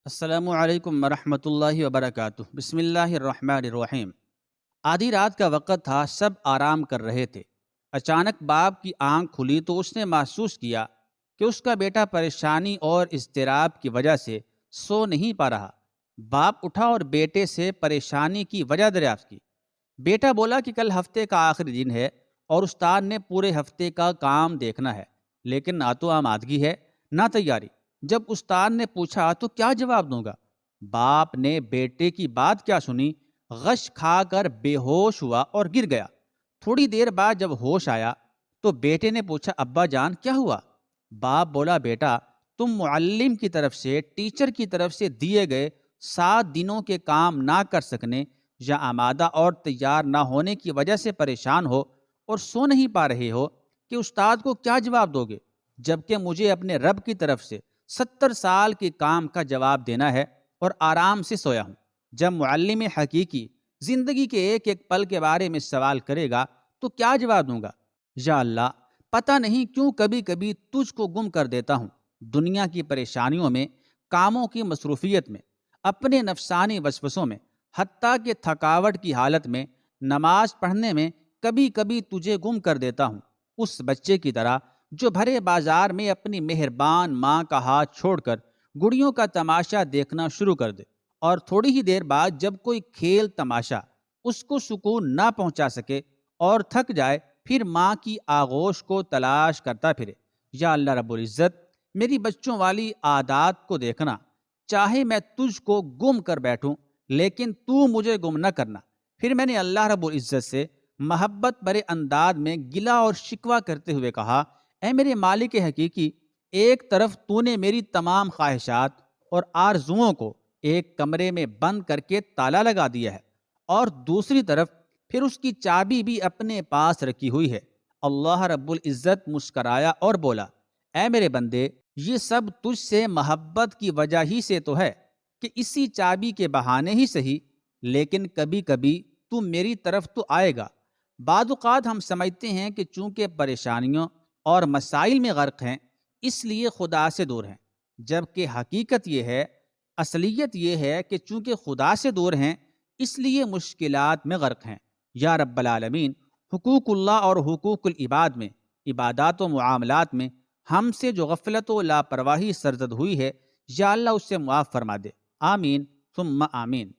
السلام علیکم ورحمۃ اللہ وبرکاتہ۔ بسم اللہ الرحمن الرحیم۔ آدھی رات کا وقت تھا، سب آرام کر رہے تھے۔ اچانک باپ کی آنکھ کھلی تو اس نے محسوس کیا کہ اس کا بیٹا پریشانی اور اضطراب کی وجہ سے سو نہیں پا رہا۔ باپ اٹھا اور بیٹے سے پریشانی کی وجہ دریافت کی۔ بیٹا بولا کہ کل ہفتے کا آخری دن ہے اور استاد نے پورے ہفتے کا کام دیکھنا ہے، لیکن نہ تو آمادگی ہے نہ تیاری۔ جب استاد نے پوچھا تو کیا جواب دوں گا؟ باپ نے بیٹے کی بات کیا سنی، غش کھا کر بے ہوش ہوا اور گر گیا۔ تھوڑی دیر بعد جب ہوش آیا تو بیٹے نے پوچھا، ابا جان کیا ہوا؟ باپ بولا، بیٹا تم معلم کی طرف سے، ٹیچر کی طرف سے دیے گئے 7 دنوں کے کام نہ کر سکنے یا آمادہ اور تیار نہ ہونے کی وجہ سے پریشان ہو اور سو نہیں پا رہے ہو کہ استاد کو کیا جواب دو گے، جبکہ مجھے اپنے رب کی طرف سے 70 سال کے کام کا جواب دینا ہے اور آرام سے سویا ہوں۔ جب معلم حقیقی زندگی کے ایک ایک پل کے بارے میں سوال کرے گا تو کیا جواب دوں گا؟ یا اللہ، پتہ نہیں کیوں کبھی کبھی تجھ کو گم کر دیتا ہوں، دنیا کی پریشانیوں میں، کاموں کی مصروفیت میں، اپنے نفسانی وسوسوں میں، حتیٰ کہ تھکاوٹ کی حالت میں، نماز پڑھنے میں کبھی کبھی تجھے گم کر دیتا ہوں، اس بچے کی طرح جو بھرے بازار میں اپنی مہربان ماں کا ہاتھ چھوڑ کر گڑیوں کا تماشا دیکھنا شروع کر دے، اور تھوڑی ہی دیر بعد جب کوئی کھیل تماشا اس کو سکون نہ پہنچا سکے اور تھک جائے، پھر ماں کی آغوش کو تلاش کرتا پھرے۔ یا اللہ رب العزت، میری بچوں والی عادات کو دیکھنا، چاہے میں تجھ کو گم کر بیٹھوں لیکن تو مجھے گم نہ کرنا۔ پھر میں نے اللہ رب العزت سے محبت بھرے انداز میں گلہ اور شکوہ کرتے ہوئے کہا، اے میرے مالک حقیقی، ایک طرف تو نے میری تمام خواہشات اور آرزوؤں کو ایک کمرے میں بند کر کے تالا لگا دیا ہے، اور دوسری طرف پھر اس کی چابی بھی اپنے پاس رکھی ہوئی ہے۔ اللہ رب العزت مسکرایا اور بولا، اے میرے بندے، یہ سب تجھ سے محبت کی وجہ ہی سے تو ہے کہ اسی چابی کے بہانے ہی صحیح، لیکن کبھی کبھی تو میری طرف تو آئے گا۔ بعض اوقات ہم سمجھتے ہیں کہ چونکہ پریشانیوں اور مسائل میں غرق ہیں اس لیے خدا سے دور ہیں، جبکہ حقیقت یہ ہے، اصلیت یہ ہے کہ چونکہ خدا سے دور ہیں اس لیے مشکلات میں غرق ہیں۔ یا رب العالمین، حقوق اللہ اور حقوق العباد میں، عبادات و معاملات میں ہم سے جو غفلت و لاپرواہی سرزد ہوئی ہے، یا اللہ اس سے معاف فرما دے۔ آمین ثم آمین۔